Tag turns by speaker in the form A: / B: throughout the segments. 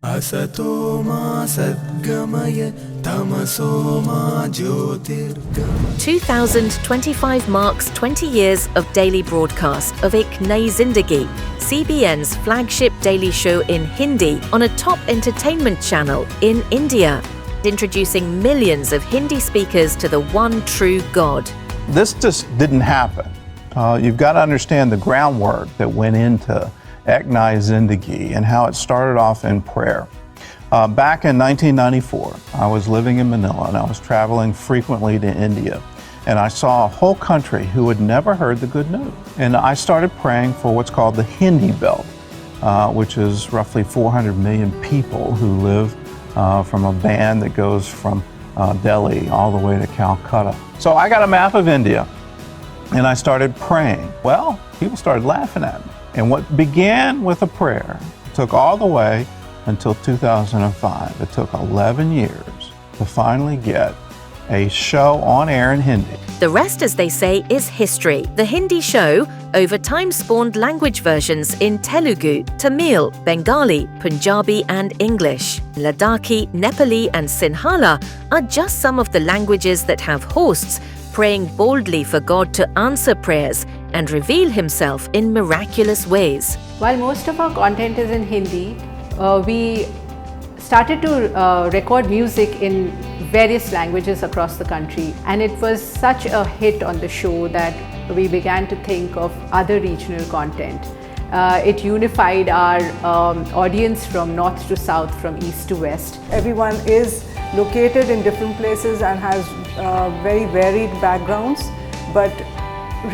A: असतो मा सद्गमय तमसो मा ज्योतिर्गमय.
B: 2025 marks 20 years of daily broadcast of Ek Nayee Zindagi, CBN's flagship daily show in Hindi on a top entertainment channel in India, introducing millions of Hindi speakers to the one true God.
C: This just didn't happen. You've got to understand the groundwork that went into Ek Nayee Zindagi and how it started off in prayer. Back in 1994, I was living in Manila and I was traveling frequently to India. And I saw a whole country who had never heard the good news. And I started praying for what's called the Hindi belt, which is roughly 400 million people who live from a band that goes from Delhi all the way to Calcutta. So I got a map of India and I started praying. Well, people started laughing at me. And what began with a prayer took all the way until 2005. It took 11 years to finally get a show on air in Hindi.
B: The rest, as they say, is history. The Hindi show, over time, spawned language versions in Telugu, Tamil, Bengali, Punjabi and English. Ladakhi, Nepali and Sinhala are just some of the languages that have hosts praying boldly for God to answer prayers and reveal himself in miraculous ways.
D: While most of our content is in Hindi, we started to record music in various languages across the country, and it was such a hit on the show that we began to think of other regional content. It unified our audience from north to south, from east to west.
E: Everyone is located in different places and has very varied backgrounds, but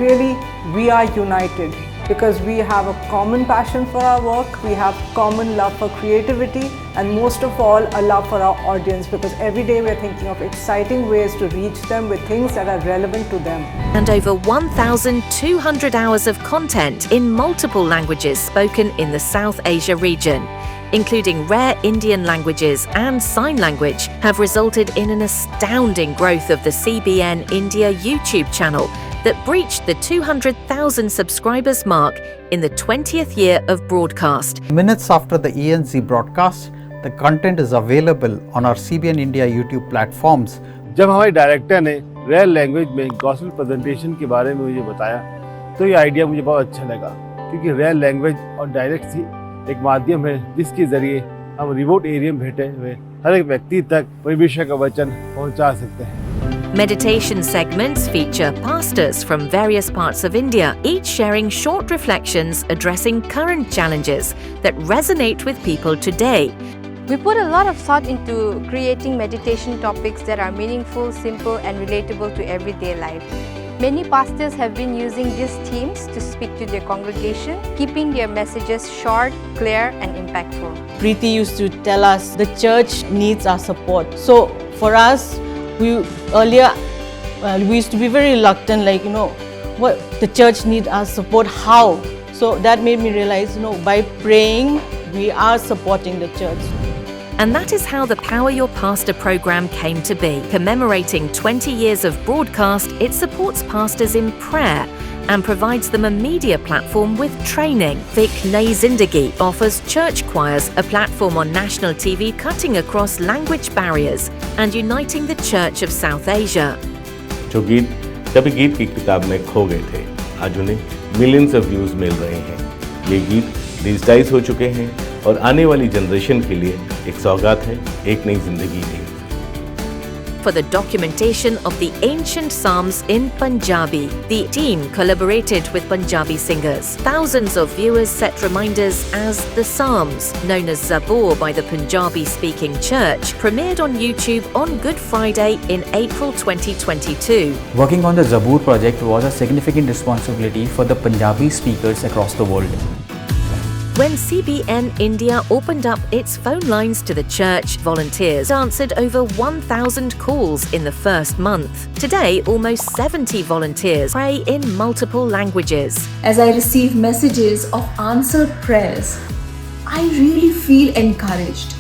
E: really we are united because we have a common passion for our work, we have common love for creativity, and most of all a love for our audience, because every day we're thinking of exciting ways to reach them with things that are relevant to them.
B: And over 1,200 hours of content in multiple languages spoken in the South Asia region, including rare Indian languages and sign language, have resulted in an astounding growth of the CBN India YouTube channel that breached the 200,000 subscribers mark in the 20th year of broadcast.
F: Minutes after the ENC broadcast, the content is available on our CBN India YouTube platforms.
G: जब हमारे director ने rare language में gospel presentation के बारे में मुझे बताया, तो ये आइडिया मुझे बहुत अच्छा लगा, क्योंकि रेयर लैंग्वेज और डायलेक्ट ही एक माध्यम है जिसके जरिए हम रिमोट एरिया में बैठे हुए हर एक व्यक्ति तक परमेश्वर का वचन पहुंचा सकते हैं.
B: Meditation segments feature pastors from various parts of India, each sharing short reflections addressing current challenges that resonate with people today.
H: We put a lot of thought into creating meditation topics that are meaningful, simple and relatable to everyday life. Many pastors have been using these themes to speak to their congregation, keeping their messages short, clear and impactful.
I: Preeti used to tell us the church needs our support. So for us, we used to be very reluctant, what the church needs our support, how? So that made me realize, by praying, we are supporting the church.
B: And that is how the Power Your Pastor program came to be. Commemorating 20 years of broadcast, it supports pastors in prayer and provides them a media platform with training. Ek Nayee Zindagi offers church choirs a platform on national TV, cutting across language barriers and uniting the Church of South Asia.
J: जो गीत कभी गीत की किताब में खो गए थे, आज उन्हें मिलियंस ऑफ व्यूज मिल रहे हैं. ये गीत डिजिटाइज हो चुके हैं और आने वाली जनरेशन के लिए एक सौगात है एक नई जिंदगी की.
B: For the documentation of the ancient Psalms in Punjabi, the team collaborated with Punjabi singers. Thousands of viewers set reminders as the Psalms, known as Zaboor by the Punjabi-speaking church, premiered on YouTube on Good Friday in April 2022.
K: Working on the Zaboor project was a significant responsibility for the Punjabi speakers across the world.
B: When CBN India opened up its phone lines to the church, volunteers answered over 1,000 calls in the first month. Today, almost 70 volunteers pray in multiple languages.
L: As I receive messages of answered prayers, I really feel encouraged.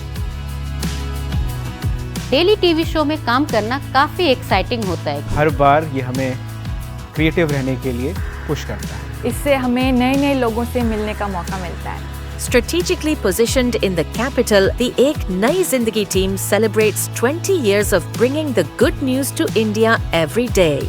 M: Daily TV show में काम करना काफी exciting होता है.
F: हर बार ये हमें creative रहने के लिए पुश करता है.
N: इससे हमें नए नए लोगों से मिलने का मौका मिलता है.
B: Strategically positioned in the capital, the Ek Nayee Zindagi team celebrates 20 years of bringing the good news to India every day.